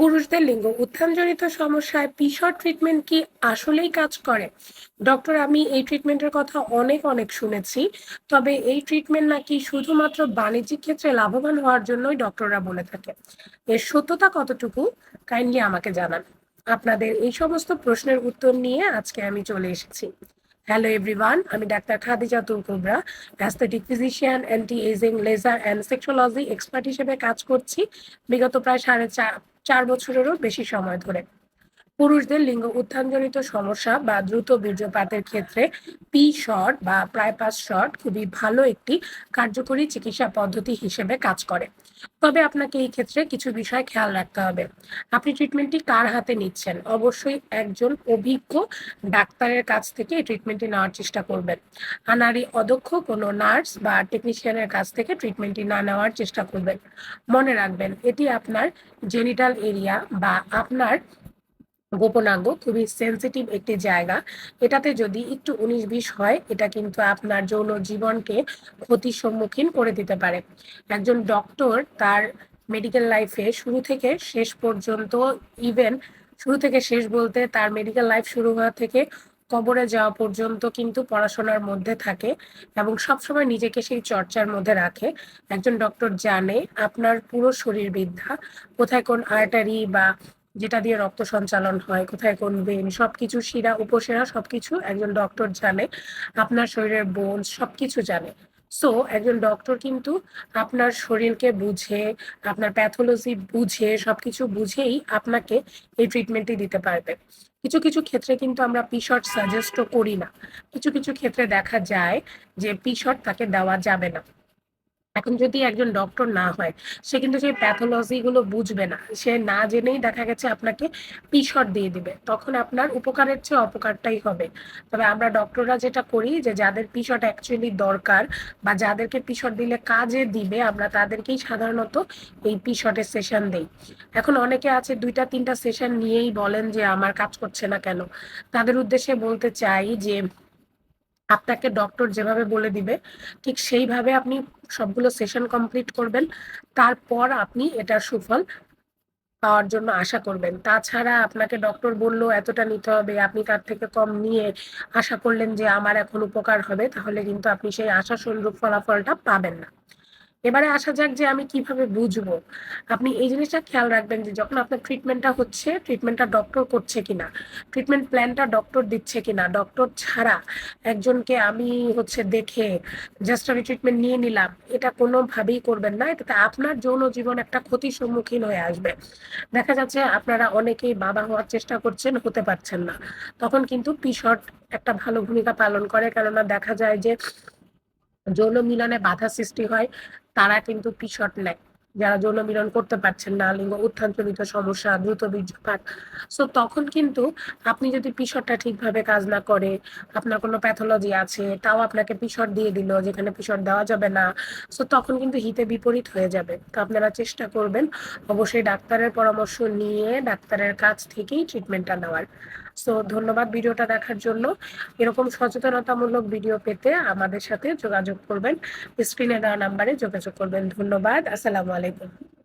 পুরুষদের লিঙ্গ উত্থানজনিত সমস্যায় পিসড ট্রিটমেন্ট কি আসলেই কাজ করে? ডক্টর, আমি এই ট্রিটমেন্টের কথা অনেক অনেক শুনেছি। তবে এই ট্রিটমেন্ট নাকি শুধুমাত্র বাণিজ্যিক ক্ষেত্রে লাভবান হওয়ার জন্যই ডক্টররা বলে থাকে। এর সত্যতা কতটুকু? কাইন্ডলি আমাকে জানান। আপনাদের এই সমস্ত প্রশ্নের উত্তর নিয়ে আজকে আমি চলে এসেছি। হ্যালো এভরিওয়ান, আমি doctor Khadijatul Kubra, aesthetic physician, anti aging, laser and sexology expert হিসেবে কাজ করছি বিগত প্রায় 4.5 বছরেরও বেশি সময় ধরে। পুরুষদের লিঙ্গ উত্থানজনিত সমস্যা বা দ্রুত বীর্যপাতের ক্ষেত্রে পি-শট বা প্রাইপাস শট খুবই ভালো একটি কার্যকরী চিকিৎসা পদ্ধতি হিসেবে কাজ করে। তবে আপনাকে এই ক্ষেত্রে কিছু বিষয় খেয়াল রাখতে হবে। আপনি ট্রিটমেন্টটি কার হাতে নিচ্ছেন? অবশ্যই একজন অভিজ্ঞ ডাক্তারের কাছ থেকে এই ট্রিটমেন্টটি নেওয়ার চেষ্টা করবেন। আনাড়ি অদক্ষ কোনো নার্স বা টেকনিশিয়ানের কাছ থেকে ট্রিটমেন্টটি না নেওয়ার চেষ্টা করবেন। মনে রাখবেন, এটি আপনার জেনিটাল এরিয়া বা আপনার গোপনাঙ্গ, খুবই সেনসিটিভ একটি জায়গা। এটাতে যদি একটু 19-20 হয়, এটা কিন্তু আপনার যৌন জীবনকে ক্ষতির সম্মুখীন করে দিতে পারে। একজন ডক্টর তার মেডিকেল লাইফে শুরু থেকে শেষ পর্যন্ত, ইভেন শুরু থেকে শেষ বলতে তার মেডিকেল লাইফ শুরু হওয়া থেকে কবরে যাওয়া পর্যন্ত কিন্তু পড়াশোনার মধ্যে থাকে এবং সবসময় নিজেকে সেই চর্চার মধ্যে রাখে। একজন ডক্টর জানে আপনার পুরো শরীরবিদ্যা, কোথায় কোন আর্টারি বা যেটা দিয়ে রক্ত সঞ্চালন হয়, কোথায় কোন ভেন, সবকিছু শিরা উপশিরা সবকিছু একজন ডক্টর জানে। আপনার শরীরের বোনস সবকিছু জানে। সো একজন ডক্টর কিন্তু আপনার শরীরকে বুঝে, আপনার প্যাথোলজি বুঝে, সবকিছু বুঝেই আপনাকে এই ট্রিটমেন্টটি দিতে পারবে। কিছু কিছু ক্ষেত্রে কিন্তু আমরা পিশট সাজেস্টও করি না। কিছু কিছু ক্ষেত্রে দেখা যায় যে পিশট তাকে দেওয়া যাবে না। এখন যদি একজন ডক্টর না হয়, সে কিন্তু সেই প্যাথোলজি গুলো বুঝবে না, সে না জেনেই দেখা গেছে আপনাকে পিশট দিয়ে দিবে, তখন আপনার উপকারের চেয়ে অপকারটাই হবে। তবে আমরা ডক্টররা যেটা করি যে যাদের পিশট অ্যাকচুয়ালি দরকার বা যাদেরকে পিশট দিলে কাজে দিবে, আমরা তাদেরকেই সাধারণত এই পিশটের সেশন দেই। এখন অনেকে আছে 2টা 3টা সেশন নিয়েই বলেন যে আমার কাজ করছে না কেন। তাদের উদ্দেশ্যে বলতে চাই যে আপনাকে ডক্টর যেভাবে বলে দিবে ঠিক সেইভাবে আপনি সবগুলো সেশন কমপ্লিট করবেন। তারপর আপনি এটার সুফল পাওয়ার জন্য আশা করবেন। তাছাড়া আপনাকে ডক্টর বলল এতটা নিতে হবে, আপনি তার থেকে কম নিয়ে আশা করলেন যে আমার এখন উপকার হবে, তাহলে কিন্তু আপনি সেই আশানুরূপ ফলাফলটা পাবেন না। এবারে আসা যাক যে আমি কিভাবে বুঝবো। আপনি এই জিনিসটা খেয়াল রাখবেন যে যখন আপনার ট্রিটমেন্টটা হচ্ছে, ট্রিটমেন্টটা ডক্টর করছে কিনা, ট্রিটমেন্ট প্ল্যানটা ডক্টর দিচ্ছে কিনা। ডক্টর ছাড়া একজনকে আমি দেখে জাস্ট আমি ট্রিটমেন্ট নিয়ে নিলাম, এটা কোনোভাবেই করবেন না। এটাতে আপনার যৌন জীবন একটা ক্ষতির সম্মুখীন হয়ে আসবে। দেখা যাচ্ছে আপনারা অনেকেই বাবা হওয়ার চেষ্টা করছেন, হতে পারছেন না। তখন কিন্তু পিশট একটা ভালো ভূমিকা পালন করে, কেননা দেখা যায় যে যৌন মিলনে বাধা সৃষ্টি হয়, তারা কিন্তু পিছট নেয়। যারা যৌন মিলন করতে পারছেন না, লিঙ্গ উত্থানজনিত সমস্যা, দ্রুত বীর্যপাত, সো তখন কিন্তু আপনি যদি পিছটটা ঠিকভাবে কাজ না করে, আপনার কোনো প্যাথোলজি আছে, তাও আপনাকে পিছট দিয়ে দিল যেখানে পিছট দেওয়া যাবে না, সো তখন কিন্তু হিতে বিপরীত হয়ে যাবে। তো আপনারা চেষ্টা করবেন অবশ্যই ডাক্তারের পরামর্শ নিয়ে ডাক্তারের কাছ থেকেই ট্রিটমেন্টটা নেওয়ার। সো ধন্যবাদ ভিডিওটা দেখার জন্য। এরকম সচেতনতামূলক ভিডিও পেতে আমাদের সাথে যোগাযোগ করবেন, স্ক্রিনে দেওয়া নাম্বারে যোগাযোগ করবেন। ধন্যবাদ। আসসালামু আলাইকুম।